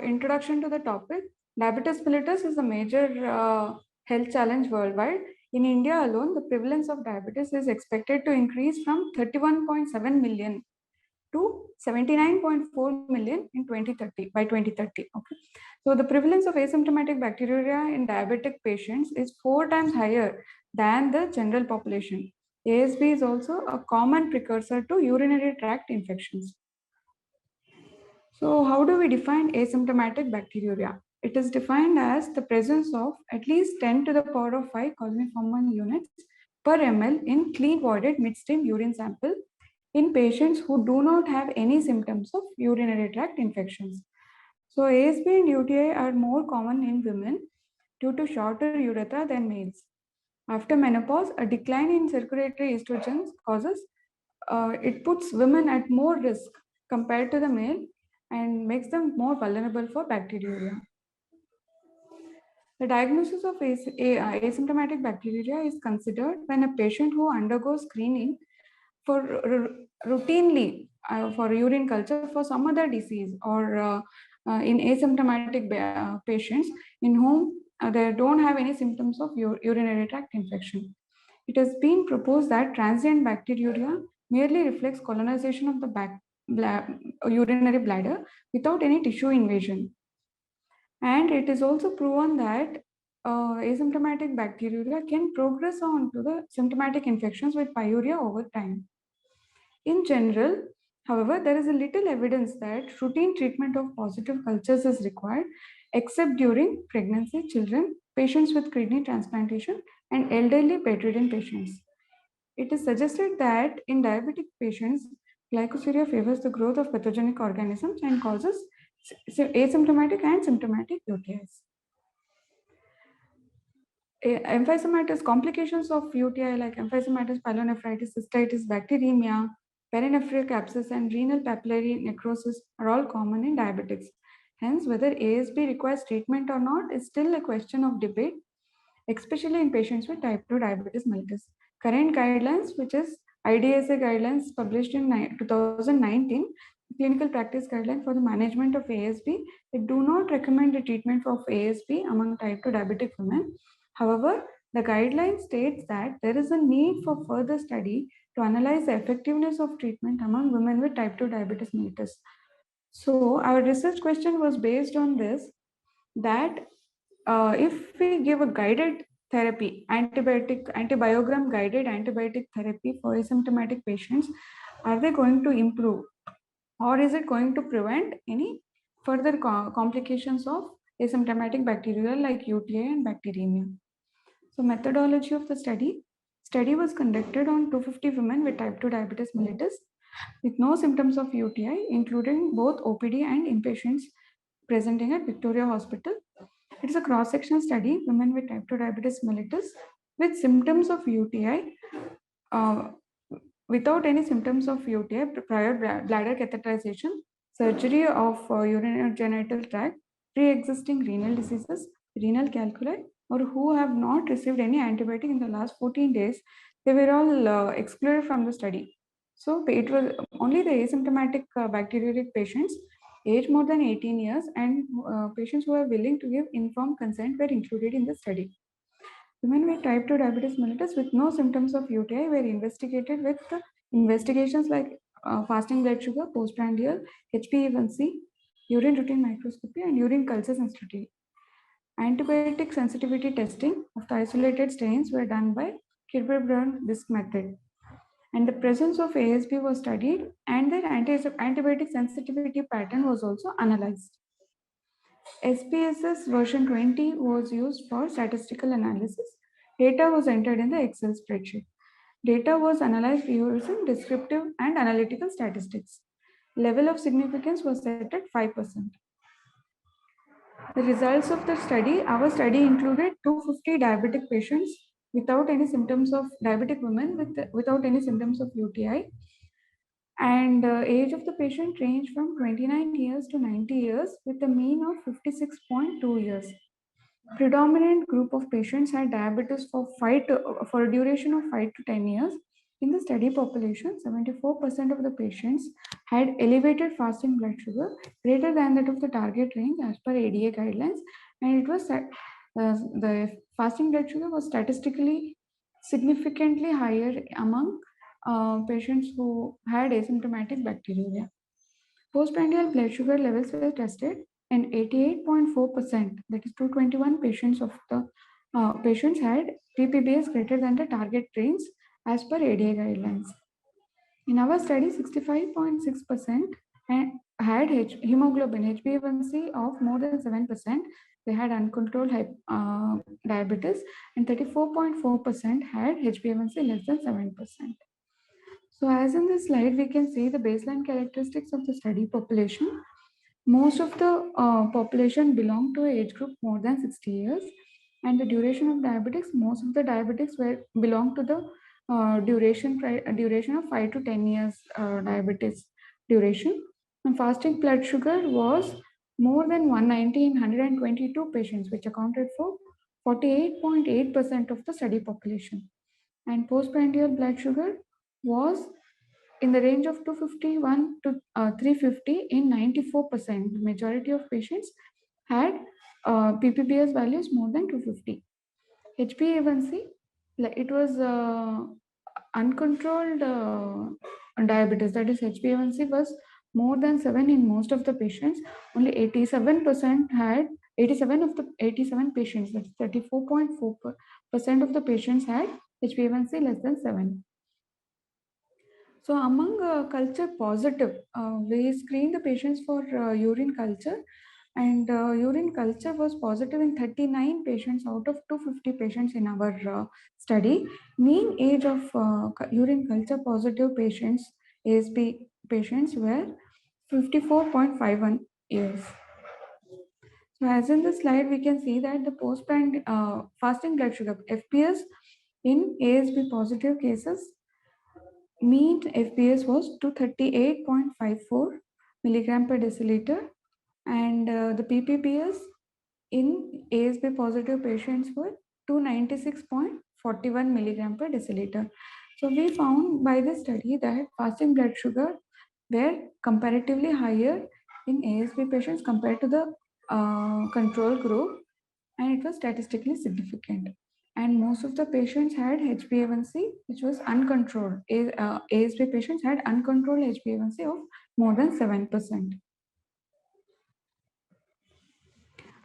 introduction to the topic, diabetes mellitus is a major health challenge worldwide. In India alone, the prevalence of diabetes is expected to increase from 31.7 million to 79.4 million in 2030 by 2030. Okay, so the prevalence of asymptomatic bacteriuria in diabetic patients is 4 times higher than the general population. ASB is also a common precursor to urinary tract infections. So how do we define asymptomatic bacteriuria? It is defined as the presence of at least 10 to the power of 5 coloniform units per ml in clean voided midstream urine sample in patients who do not have any symptoms of urinary tract infections. So ASB and UTI are more common in women due to shorter urethra than males. After menopause, a decline in circulatory estrogens causes it puts women at more risk compared to the male and makes them more vulnerable for bacteriuria. The diagnosis of asymptomatic bacteriuria is considered when a patient who undergoes screening for routinely for urine culture for some other disease or in asymptomatic patients in whom they don't have any symptoms of urinary tract infection. It has been proposed that transient bacteriuria merely reflects colonization of the urinary bladder without any tissue invasion. And it is also proven that asymptomatic bacteriuria can progress on to the symptomatic infections with pyuria over time. In general, however, there is a little evidence that routine treatment of positive cultures is required, except during pregnancy, children, patients with kidney transplantation, and elderly bedridden patients. It is suggested that in diabetic patients, glycosuria favors the growth of pathogenic organisms and causes asymptomatic and symptomatic UTIs. Emphysematous complications of UTI like emphysematous pyelonephritis, cystitis, bacteremia, perinephric abscess, and renal papillary necrosis are all common in diabetics. Hence, whether ASB requires treatment or not is still a question of debate, especially in patients with type 2 diabetes mellitus. Current guidelines, which is IDSA guidelines published in 2019, clinical practice guideline for the management of ASB, they do not recommend the treatment of ASB among type 2 diabetic women. However, the guideline states that there is a need for further study to analyze the effectiveness of treatment among women with type 2 diabetes mellitus. So our research question was based on this, that if we give a guided therapy, antibiogram guided antibiotic therapy for asymptomatic patients, are they going to improve, or is it going to prevent any further complications of asymptomatic bacteria like UTI and bacteremia? So methodology of the study was conducted on 250 women with type 2 diabetes mellitus with no symptoms of UTI, including both OPD and inpatients presenting at Victoria Hospital. It's a cross-sectional study, women with type 2 diabetes mellitus with symptoms of UTI, uh, without any symptoms of UTI, prior bladder catheterization, surgery of urinary genital tract, pre-existing renal diseases, renal calculi, or who have not received any antibiotic in the last 14 days, they were all excluded from the study. So it was only the asymptomatic bacteriuric patients aged more than 18 years and patients who are willing to give informed consent were included in the study. Women with type 2 diabetes mellitus with no symptoms of UTI were investigated with investigations like fasting blood sugar, postprandial, HbA1c, urine routine microscopy, and urine culture sensitivity. Antibiotic sensitivity testing of the isolated strains were done by Kirby-Brown disk method. And the presence of ASB was studied, and their antibiotic sensitivity pattern was also analyzed. SPSS version 20 was used for statistical analysis. Data was entered in the Excel spreadsheet. Data was analyzed using descriptive and analytical statistics. Level of significance was set at 5%. The results of the study, our study included 250 diabetic patients without any symptoms of diabetic women without any symptoms of UTI. And age of the patient ranged from 29 years to 90 years with a mean of 56.2 years. Predominant group of patients had diabetes for a duration of 5 to 10 years. In the study population, 74% of the patients had elevated fasting blood sugar greater than that of the target range as per ADA guidelines, and the fasting blood sugar was statistically significantly higher among patients who had asymptomatic bacteriuria. Postprandial blood sugar levels were tested, and 88.4%, that is 221 patients of the patients had ppbs greater than the target range as per ADA guidelines. In our study, 65.6% had hemoglobin HbA1c of more than 7%. They had uncontrolled diabetes, and 34.4% had HbA1c less than 7%. So, as in this slide, we can see the baseline characteristics of the study population. Most of the population belong to age group more than 60 years, and the duration of diabetics, most of the diabetics were belong to the duration of 5 to 10 years diabetes duration. And fasting blood sugar was more than 190 in 122 patients, which accounted for 48.8% of the study population. And postprandial blood sugar was in the range of 251 to 350 in 94%. Majority of patients had ppbs values more than 250. HbA1c, it was uncontrolled diabetes, that is HbA1c was more than 7 in most of the patients. Only 87% had 87 of the 87 patients, that's 34.4% of the patients had HbA1c less than 7. So among culture positive, we screened the patients for urine culture, and urine culture was positive in 39 patients out of 250 patients in our study. Mean age of urine culture positive patients, ASP patients, were 54.51 years. So as in the slide, we can see that the fasting blood sugar FPS in ASB positive cases, mean FPS was 238.54 milligram per deciliter, and the ppbs in ASB positive patients were 296.41 milligram per deciliter. So we found by this study that fasting blood sugar were comparatively higher in ASB patients compared to the control group, and it was statistically significant. And most of the patients had HbA1c which was uncontrolled. ASB patients had uncontrolled HbA1c of more than 7%.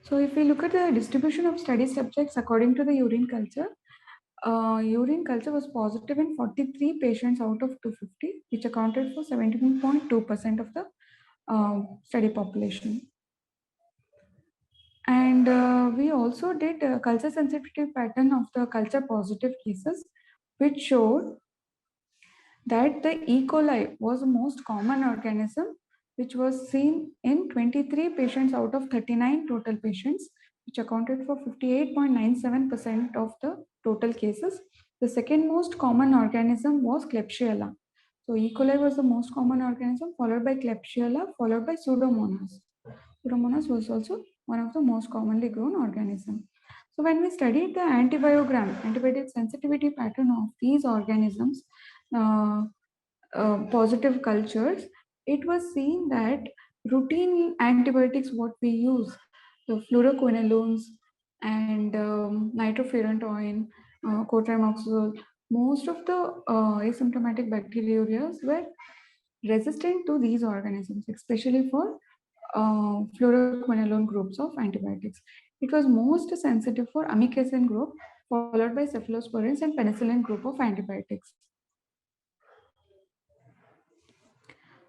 So if we look at the distribution of study subjects according to the urine culture was positive in 43 patients out of 250, which accounted for 17.2% of the study population. And we also did a culture sensitivity pattern of the culture positive cases, which showed that the E. coli was the most common organism, which was seen in 23 patients out of 39 total patients, which accounted for 58.97% of the total cases. The second most common organism was Klebsiella. So E. coli was the most common organism, followed by Klebsiella, followed by Pseudomonas. Pseudomonas was also one of the most commonly grown organisms. So when we studied the antibiotic sensitivity pattern of these organisms, uh, positive cultures, it was seen that routine antibiotics what we use, the fluoroquinolones and nitrofurantoin, cotrimoxazole, most of the asymptomatic bacteriuria were resistant to these organisms, especially for fluoroquinolone groups of antibiotics. It was most sensitive for amikacin group, followed by cephalosporins and penicillin group of antibiotics.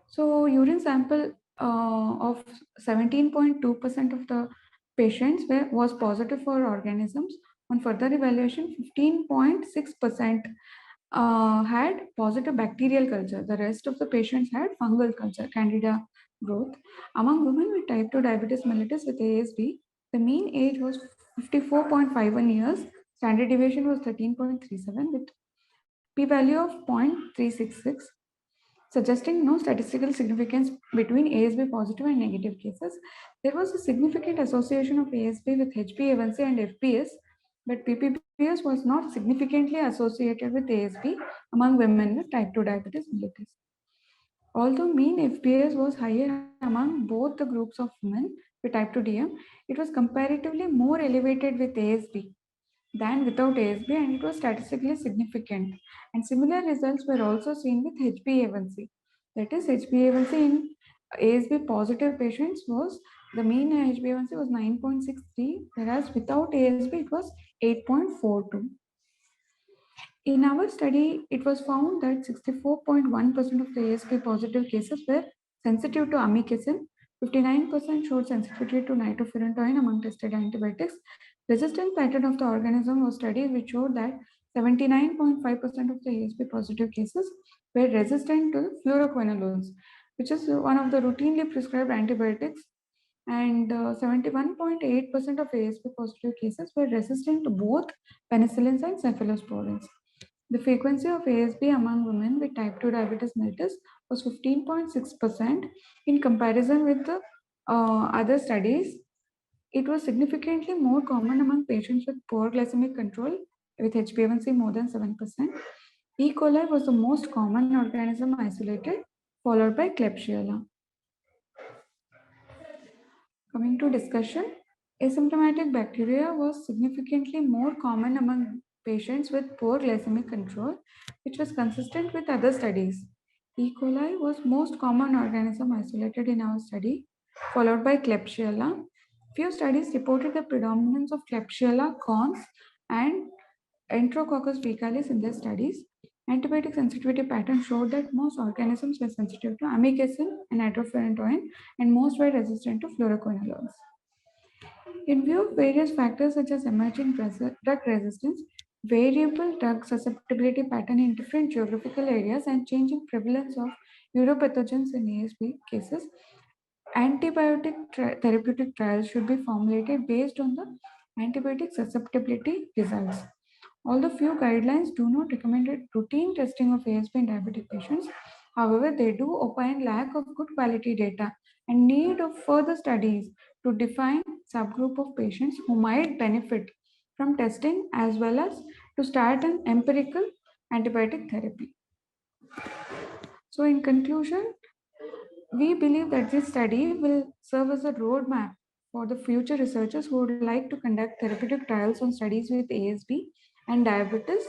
So urine sample of 17.2% of the patients was positive for organisms. On further evaluation, 15.6% had positive bacterial culture. The rest of the patients had fungal culture, candida growth. Among women with type 2 diabetes mellitus with ASB, the mean age was 54.51 years. Standard deviation was 13.37 with p-value of 0.366, suggesting no statistical significance between ASB positive and negative cases. There was a significant association of ASB with HbA1c and FPS, but ppbs was not significantly associated with ASB among women with type 2 diabetes mellitus. Although mean FBS was higher among both the groups of women with type 2 DM, it was comparatively more elevated with ASB than without ASB, and it was statistically significant. And similar results were also seen with HbA1c. That is, HbA1c in ASB positive patients was the mean HbA1c was 9.63, whereas without ASB it was 8.42. In our study, it was found that 64.1% of the ASP positive cases were sensitive to amikacin, 59% showed sensitivity to nitrofurantoin among tested antibiotics. Resistance pattern of the organism was studied, which showed that 79.5% of the ASP positive cases were resistant to fluoroquinolones, which is one of the routinely prescribed antibiotics, and 71.8% of ASP positive cases were resistant to both penicillins and cephalosporins. The frequency of ASB among women with type 2 diabetes mellitus was 15.6% in comparison with the other studies. It was significantly more common among patients with poor glycemic control with HbA1c more than 7%. E. coli was the most common organism isolated, followed by Klebsiella. Coming to discussion, asymptomatic bacteria was significantly more common among patients with poor glycemic control, which was consistent with other studies. E. coli was most common organism isolated in our study, followed by Klebsiella. Few studies reported the predominance of Klebsiella cons and Enterococcus faecalis in their studies. Antibiotic sensitivity pattern showed that most organisms were sensitive to amikacin and nitrofurantoin, and most were resistant to fluoroquinolones. In view of various factors such as emerging drug resistance, variable drug susceptibility pattern in different geographical areas, and changing prevalence of neuropathogens in ASB cases, antibiotic therapeutic trials should be formulated based on the antibiotic susceptibility results. Although few guidelines do not recommend routine testing of ASB in diabetic patients, however, they do opine lack of good quality data and need of further studies to define subgroup of patients who might benefit from testing as well as to start an empirical antibiotic therapy. So, in conclusion, we believe that this study will serve as a roadmap for the future researchers who would like to conduct therapeutic trials on studies with ASB and diabetes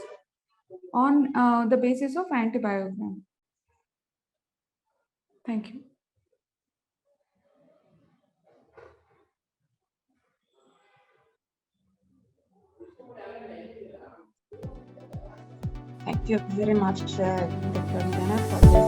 on the basis of antibiogram. Thank you. Thank you very much, Dr. Meghana, for this